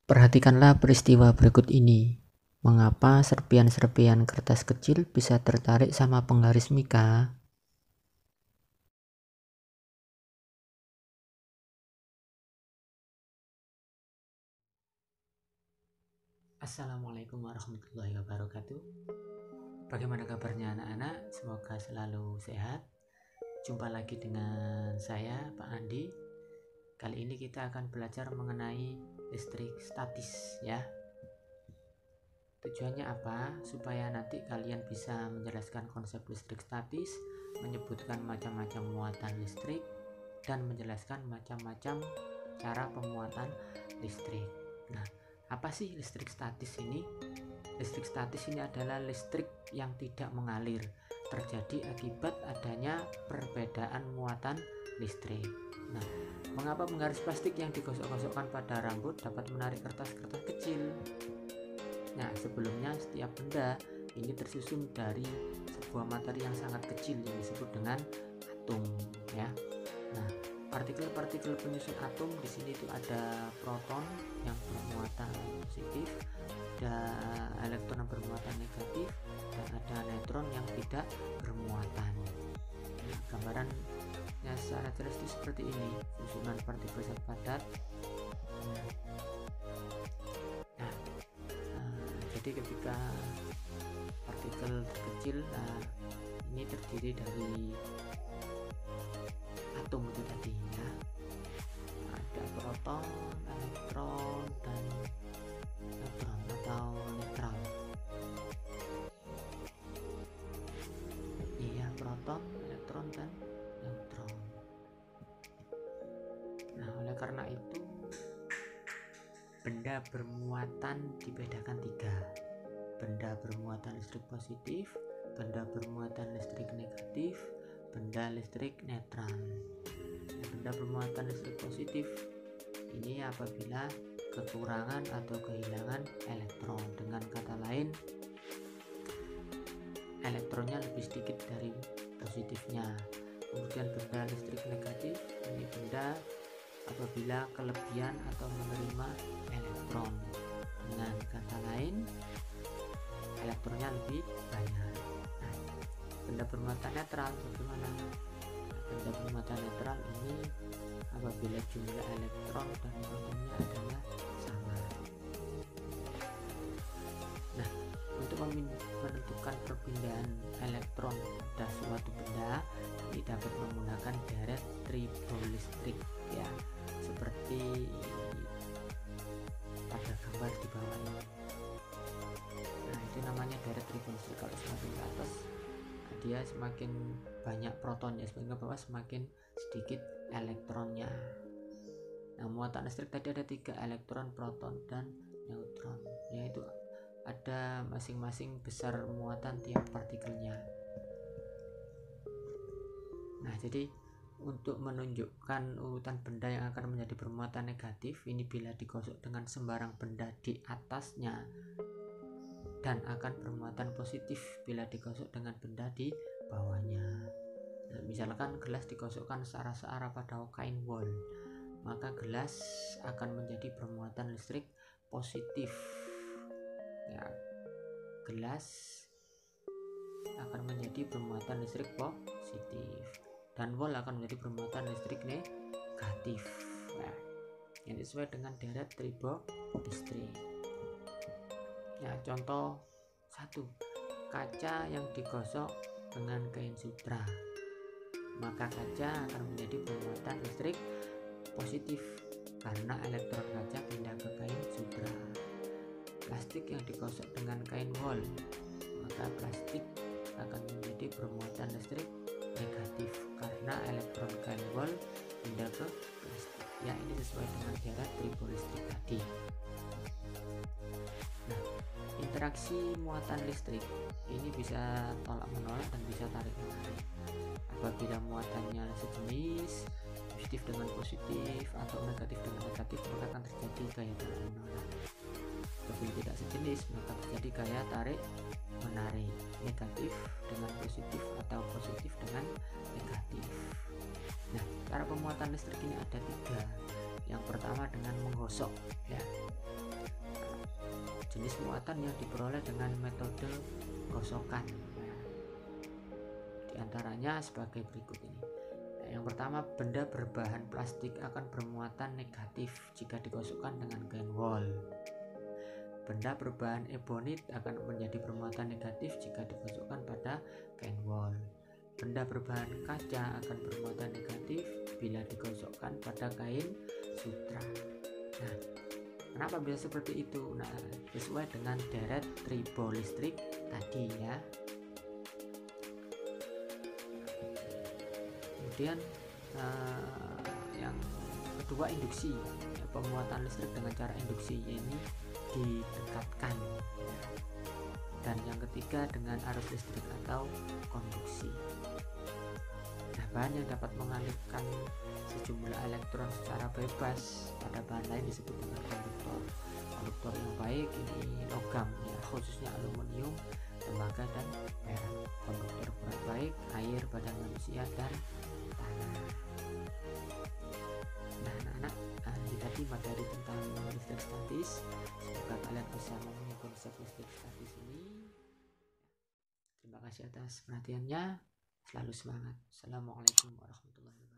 Perhatikanlah peristiwa berikut ini. Mengapa serpian-serpian kertas kecil bisa tertarik sama penggaris mika? Assalamualaikum warahmatullahi wabarakatuh. Bagaimana kabarnya anak-anak? Semoga selalu sehat. Jumpa lagi dengan saya, Pak Andi. Kali ini kita akan belajar mengenai listrik statis ya. Tujuannya apa? Supaya nanti kalian bisa menjelaskan konsep listrik statis, menyebutkan macam-macam muatan listrik, dan menjelaskan macam-macam cara pemuatan listrik. Nah, apa sih listrik statis ini? Listrik statis ini adalah listrik yang tidak mengalir, terjadi akibat adanya perbedaan muatan listrik. Nah, mengapa penggaris plastik yang digosok-gosokkan pada rambut dapat menarik kertas-kertas kecil? Nah, sebelumnya setiap benda ini tersusun dari sebuah materi yang sangat kecil yang disebut dengan atom ya. Nah, partikel-partikel penyusun atom di sini itu ada proton yang bermuatan positif, ada elektron yang bermuatan negatif, dan ada neutron yang tidak bermuatan. Nah, gambarannya secara jelas itu seperti ini, susunan partikel zat padat. Jadi ketika partikel terkecil, ini terdiri dari atom itu tadi ya. Ada proton, elektron, dan neutron atau netral. Iya, proton, elektron, dan neutron. Nah, oleh karena itu benda bermuatan dibedakan 3. Benda bermuatan listrik positif, benda bermuatan listrik negatif, benda listrik netral. Benda bermuatan listrik positif ini apabila kekurangan atau kehilangan elektron. Dengan kata lain, elektronnya lebih sedikit dari positifnya. Kemudian benda listrik negatif ini benda apabila kelebihan atau menerima elektron. Dengan kata lain, elektronnya lebih banyak. Nah, benda bermuatan netral bagaimana? Benda bermuatan netral ini apabila jumlah elektron dan protonnya adalah sama. Nah, untuk menentukan perpindahan elektron pada suatu benda ini dapat menggunakan deret tribolistrik ya, seperti pada gambar di bawah ini. Nah, itu namanya deret tribolistrik. Kalau semakin ke atas dia semakin banyak protonnya, semakin ke bawah semakin sedikit elektronnya. Nah, muatan listrik tadi ada 3, elektron, proton, dan neutron, yaitu ada masing-masing besar muatan tiap partikelnya. Nah, jadi untuk menunjukkan urutan benda yang akan menjadi bermuatan negatif ini bila digosok dengan sembarang benda di atasnya, dan akan bermuatan positif bila digosok dengan benda di bawahnya. Nah, misalkan gelas digosokkan searah-searah pada kain wol, maka gelas akan menjadi bermuatan listrik positif ya. Gelas akan menjadi bermuatan listrik positif, dan wol akan menjadi bermuatan listrik negatif ya. Yang sesuai dengan deret tribolistrik ya. Contoh 1, kaca yang digosok dengan kain sutra, maka kaca akan menjadi bermuatan listrik positif karena elektron kaca pindah ke kain sutra. Plastik yang digosok dengan kain wol, maka plastik akan menjadi bermuatan listrik negatif karena elektron kain wol pindah ke plastik ya. Ini sesuai dengan deret tribolistrik tadi. Nah, interaksi muatan listrik ini bisa tolak menolak dan bisa tarik menarik. Apabila muatannya sejenis, positif dengan positif atau negatif dengan negatif, maka akan terjadi gaya tarik menolak. Apabila tidak sejenis, maka terjadi gaya tarik menarik, negatif dengan positif atau positif dengan negatif. Nah, Cara pemuatan listrik ini ada 3. Yang pertama dengan menggosok ya. Jenis muatan yang diperoleh dengan metode gosokan. Di antaranya sebagai berikut ini. Yang pertama, benda berbahan plastik akan bermuatan negatif jika digosokkan dengan gain wall. Benda berbahan ebonit akan menjadi bermuatan negatif jika digosokkan pada gain wall. Benda berbahan kaca akan bermuatan negatif bila digosokkan pada kain sutra. Nah, kenapa bisa seperti itu? Nah, sesuai dengan deret tribolistrik tadi ya. Kemudian yang kedua, induksi, pemuatan listrik dengan cara induksi, ini didekatkan. Dan yang ketiga dengan arus listrik atau konduksi. Nah, bahan yang dapat mengalihkan sejumlah elektron secara bebas pada bahan lain disebut dengan konduktor. Konduktor yang baik ini logam ya, khususnya aluminium, tembaga dan perak. Konduktor kurang baik air, badan manusia dan tanah. Nah, anak-anak, ini tadi materi tentang listrik statis. Semoga kalian bisa memahami konsep listrik statis ini. Terima kasih atas perhatiannya. Selalu semangat. Assalamualaikum warahmatullahi wabarakatuh.